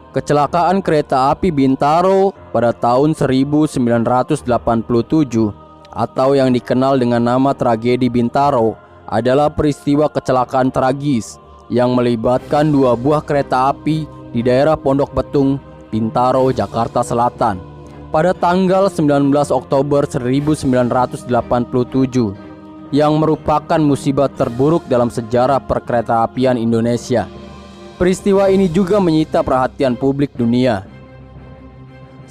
Kecelakaan kereta api Bintaro pada tahun 1987 atau yang dikenal dengan nama tragedi Bintaro adalah peristiwa kecelakaan tragis yang melibatkan dua buah kereta api di daerah Pondok Betung, Bintaro, Jakarta Selatan pada tanggal 19 Oktober 1987 yang merupakan musibah terburuk dalam sejarah perkeretaapian Indonesia. Peristiwa ini juga menyita perhatian publik dunia.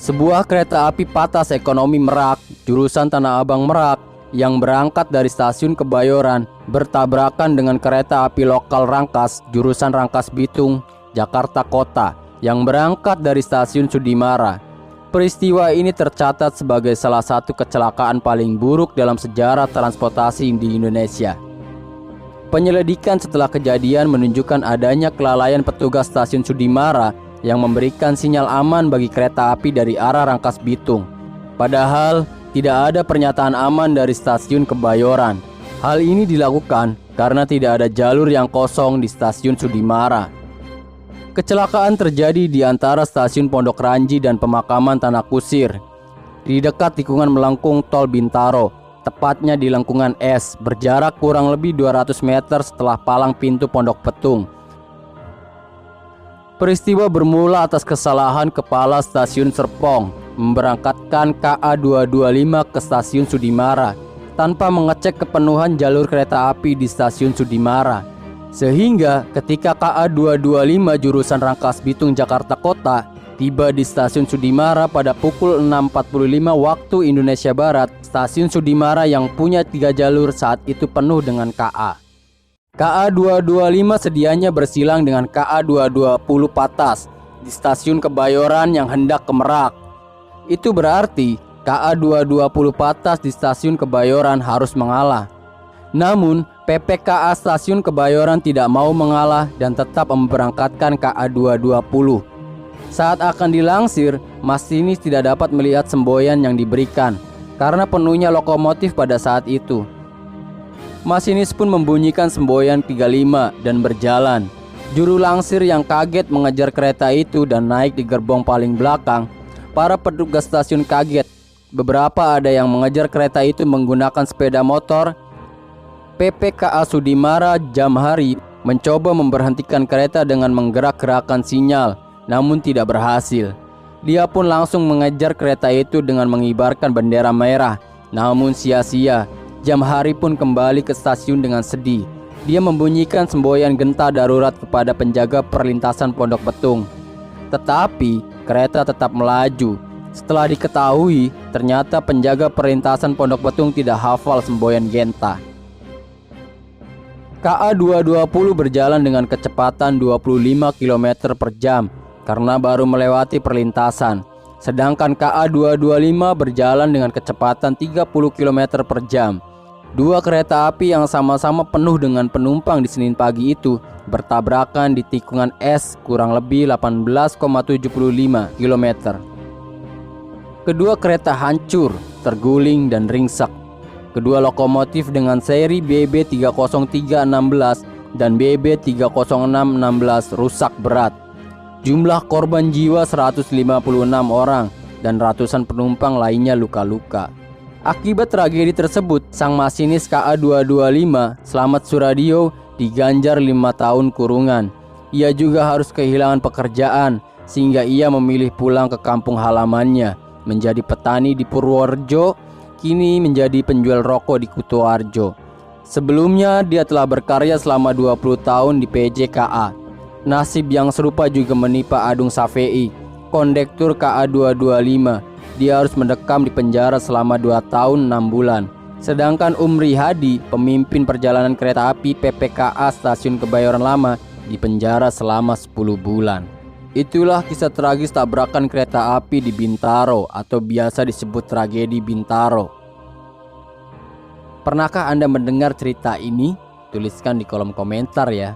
Sebuah kereta api Patas Ekonomi Merak, jurusan Tanah Abang Merak, yang berangkat dari stasiun Kebayoran bertabrakan dengan kereta api lokal Rangkas, jurusan Rangkas Bitung, Jakarta Kota, yang berangkat dari stasiun Sudimara. Peristiwa ini tercatat sebagai salah satu kecelakaan paling buruk dalam sejarah transportasi di Indonesia. Penyelidikan setelah kejadian menunjukkan adanya kelalaian petugas stasiun Sudimara yang memberikan sinyal aman bagi kereta api dari arah Rangkas Bitung. Padahal tidak ada pernyataan aman dari stasiun Kebayoran. Hal ini dilakukan karena tidak ada jalur yang kosong di stasiun Sudimara. Kecelakaan terjadi di antara stasiun Pondok Ranji dan pemakaman Tanah Kusir, di dekat tikungan melengkung tol Bintaro, tepatnya di lengkungan S, berjarak kurang lebih 200 meter setelah palang pintu Pondok Betung. Peristiwa bermula atas kesalahan kepala stasiun Serpong memberangkatkan KA225 ke stasiun Sudimara tanpa mengecek kepenuhan jalur kereta api di stasiun Sudimara. Sehingga ketika KA225 jurusan Rangkas Bitung Jakarta Kota tiba di stasiun Sudimara pada pukul 6.45 waktu Indonesia Barat, stasiun Sudimara yang punya 3 jalur saat itu penuh dengan KA. KA225 sedianya bersilang dengan KA220 Patas di stasiun Kebayoran yang hendak ke Merak. Itu berarti KA220 Patas di stasiun Kebayoran harus mengalah. Namun, PPKA stasiun Kebayoran tidak mau mengalah dan tetap memberangkatkan KA220. Saat akan dilangsir, masinis tidak dapat melihat semboyan yang diberikan karena penuhnya lokomotif pada saat itu. Masinis pun membunyikan semboyan 35 dan berjalan. Juru langsir yang kaget mengejar kereta itu dan naik di gerbong paling belakang. Para petugas stasiun kaget. Beberapa ada yang mengejar kereta itu menggunakan sepeda motor. PPKA Sudimara Jamhari mencoba memberhentikan kereta dengan menggerak-gerakkan sinyal, namun tidak berhasil. Dia pun langsung mengejar kereta itu dengan mengibarkan bendera merah, namun sia-sia. Jamhari pun kembali ke stasiun dengan sedih. Dia membunyikan semboyan genta darurat kepada penjaga perlintasan Pondok Betung. Tetapi kereta tetap melaju. Setelah diketahui, ternyata penjaga perlintasan Pondok Betung tidak hafal semboyan genta. KA220 berjalan dengan kecepatan 25 km per jam karena baru melewati perlintasan. Sedangkan KA225 berjalan dengan kecepatan 30 km per jam. Dua kereta api yang sama-sama penuh dengan penumpang di Senin pagi itu bertabrakan di tikungan S kurang lebih 18,75 km. Kedua kereta hancur, terguling dan ringsek. Kedua lokomotif dengan seri BB30316 dan BB30616 rusak berat. Jumlah korban jiwa 156 orang dan ratusan penumpang lainnya luka-luka. Akibat tragedi tersebut, sang masinis KA225, Slamet Suradio, diganjar 5 tahun kurungan. Ia juga harus kehilangan pekerjaan sehingga ia memilih pulang ke kampung halamannya, menjadi petani di Purworejo, kini menjadi penjual rokok di Kutoarjo. Sebelumnya dia telah berkarya selama 20 tahun di PJKA. Nasib yang serupa juga menimpa Adung Safei, kondektur KA225. Dia harus mendekam di penjara selama 2 tahun 6 bulan. Sedangkan Umri Hadi, pemimpin perjalanan kereta api PPKA Stasiun Kebayoran Lama, di penjara selama 10 bulan. Itulah kisah tragis tabrakan kereta api di Bintaro atau biasa disebut tragedi Bintaro. Pernahkah Anda mendengar cerita ini? Tuliskan di kolom komentar ya.